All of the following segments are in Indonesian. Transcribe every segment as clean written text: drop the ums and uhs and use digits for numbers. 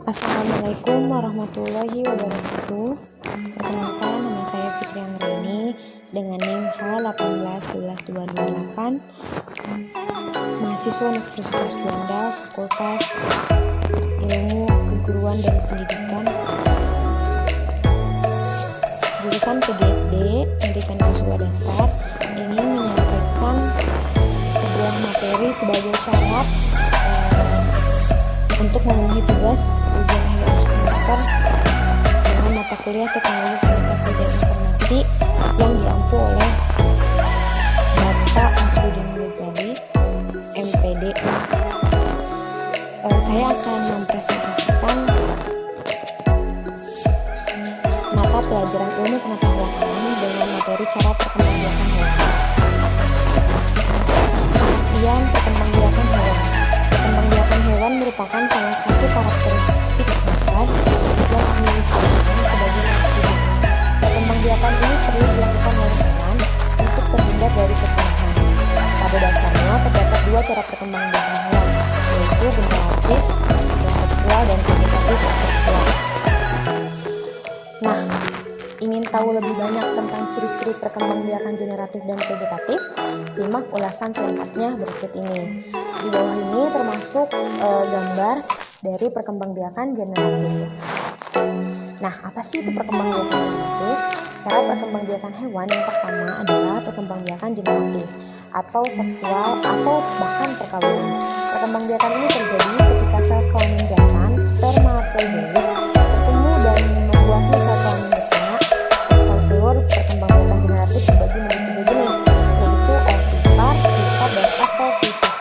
Assalamualaikum warahmatullahi wabarakatuh. Perkenalkan, nama saya Fitri Anggraini dengan NIM H1811228, mahasiswa Universitas Juanda, Fakultas Ilmu Keguruan dan Pendidikan, jurusan PGSD, Pendidikan Siswa Dasar, ingin menyampaikan sebuah materi sebagai syarat untuk memenuhi tugas ujian akhir semester dengan mata kuliah Teknologi Komunikasi dan Informasi yang diampu oleh Bapak Masudin Ghazali, MPD. Saya akan mempresentasikan mata pelajaran ilmu pengetahuan alam dengan materi cara perkembangbiakan hewan. Pengertian perkembangbiakan hewan. Perkembangbiakan hewan merupakan salah satu karakteristik dasar yang dimiliki sebagai manusia. Perkembangbiakan ini perlu dilakukan oleh hewan untuk terhindar dari kepunahan. Pada dasarnya terdapat dua cara perkembangbiakan hewan, yaitu generatif atau seksual dan vegetatif atau seksual. Nah, ingin tahu lebih banyak tentang ciri-ciri perkembangbiakan generatif dan vegetatif? Simak ulasan selengkapnya berikut ini. Di bawah ini termasuk gambar dari perkembangbiakan generatif. Nah, apa sih itu perkembangbiakan generatif? Cara perkembangbiakan hewan yang pertama adalah perkembangbiakan generatif atau seksual atau bahkan perkawinan. Perkembangbiakan ini terjadi ketika sel kelamin jantan spermatozoid bertemu dan membuahkan sel kelamin betina atau sel telur. Perkembangbiakan generatif dibagi menjadi tiga jenis, yaitu ovipar, vipar, dan apovipar.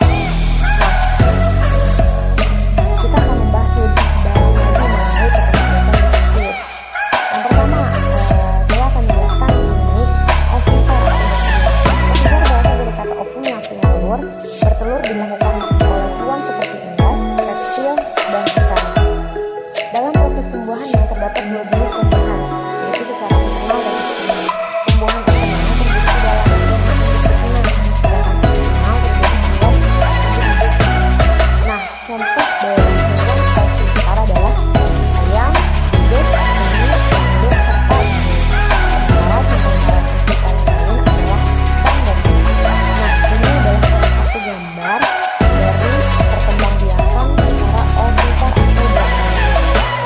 Kita akan membahas lebih dalam lagi mengenai perkembangbiakan generatif. Yang pertama, saya akan menjelaskan mengenai ovipar. Ovipar berasal dari kata ovum yang artinya telur. Bertelur dilakukan oleh hewan seperti unggas, reptil, dan ikan. Dalam proses pembuahannya terdapat dua jenis pembuahan, yaitu secara internal dan eksternal. Pembuahan internal terjadi di dalam bentuk betina, sedangkan eksternal terjadi di luar bentuk. Nah, contoh dari hewan ovipar adalah ayam, bebek, monyet, burung, serta ikan. Sementara contoh ovipar yang lain adalah ikan dan ikan. Nah, ini adalah salah satu gambar dari perkembangbiakan secara ovipar atau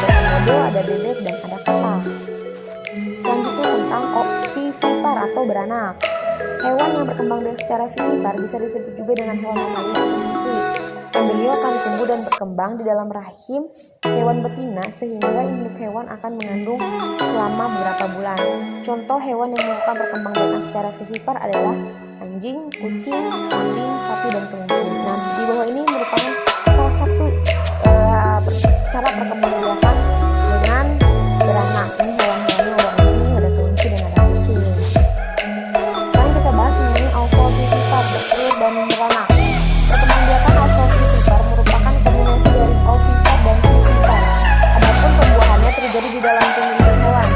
berkomodo, ada bebek dan ada kata. Selanjutnya tentang ovivipar atau beranak. Hewan yang berkembang biak secara vivipar bisa disebut juga dengan hewan mamalia atau menyusui. Embrio akan tumbuh dan berkembang di dalam rahim hewan betina sehingga induk hewan akan mengandung selama beberapa bulan. Contoh hewan yang melakukan perkembangbiakan secara vivipar adalah anjing, kucing, kambing, sapi, dan kelinci. Nah, di bawah ini merupakan salah satu cara perkembangbiakan dengan beranak. Ini hewan-hewannya ada anjing, ada kelinci, dan ada kucing. Sekarang kita bahas mengenai ovovivipar, bertelur dan beranak. Perkembangbiakan ovovivipar merupakan kombinasi dari ovipar dan vivipar. Adapun pembuahannya terjadi di dalam tubuh induk hewan.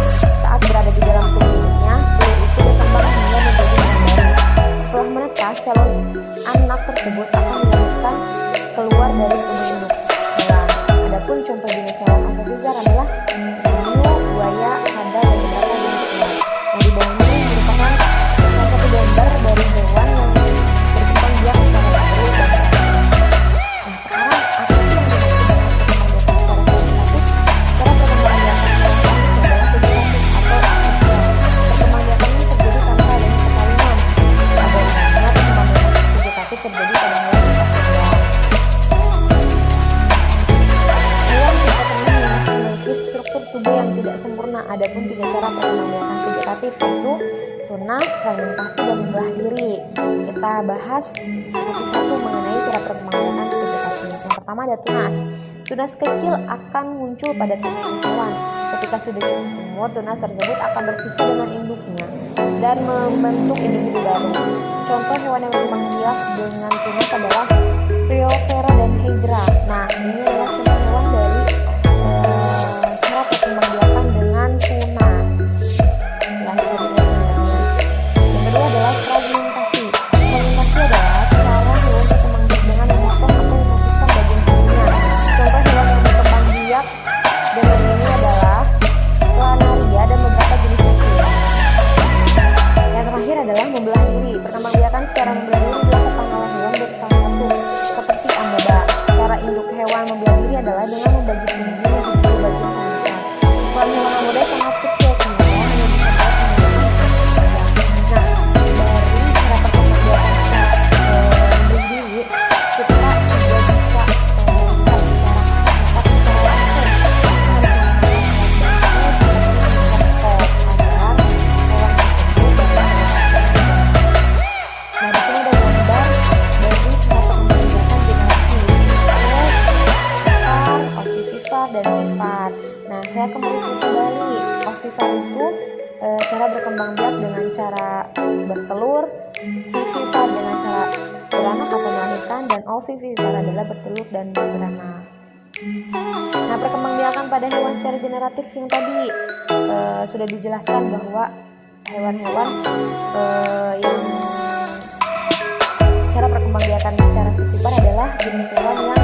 Saat berada di dalam tubuh induknya, telur itu berkembang hingga menjadi anak baru. Setelah menetas, calon anak tersebut akan dilahirkan keluar dari tubuh induk hewan. Adapun contoh jenis hewan ovovivipar adalah penyu, buaya, kada, dan beberapa jenis hewan. Yang di bawah ini merupakan salah satu gambar dari hewan yang berkembang biak secara bertelur dan beranak. Nah, sekarang apa sih yang dimaksud dengan perkembangbiakan secara vegetatif? Cara perkembangbiakan hewan adalah vegetatif atau aseksual. Perkembangbiakan ini terjadi tanpa adanya perkawinan. Pada umumnya perkembangbiakan vegetatif terjadi pada hewan yang aseksual. Hewan vegetatif ini memiliki struktur tubuh yang tidak sempurna. Adapun tiga cara perkembangbiakan vegetatif yaitu tunas, fragmentasi, dan membelah diri. Kita bahas satu-satu mengenai cara perkembangbiakan vegetatif. Yang pertama ada tunas. Tunas kecil akan muncul pada tubuh induk hewan. Ketika sudah cukup umur, tunas tersebut akan berpisah dengan induknya dan membentuk individu baru. Contoh hewan yang berkembang biak dengan tunas adalah Priovera dan Hydra. Nah, ini adalah contoh hewan dari cara perkembangbiakan dengan tunas. Ya, bisa dilihat gambarnya. Yang kedua adalah fragmentasi. Fragmentasi adalah cara hewan berkembang biak dengan memotong atau memutuskan bagian tubuhnya. Contoh hewan yang berkembang biak adalah dengan membagi tinggi menjadi dua bagian yang besar. Ukuran hewan yang muda sangat kecil sehingga hanya bisa dapat menggunakan dari cara perkembangbiakan secara berdiri, kita tidak bisa melihat secara dan vivipar. Nah, saya kembali ovipar itu cara berkembang biak dengan cara bertelur, vivipar dengan cara beranak atau melahirkan, dan ovivivipar adalah bertelur dan beranak. Nah, perkembangbiakan pada hewan secara generatif yang tadi sudah dijelaskan bahwa hewan-hewan yang cara perkembangbiakan secara vivipar adalah jenis hewan yang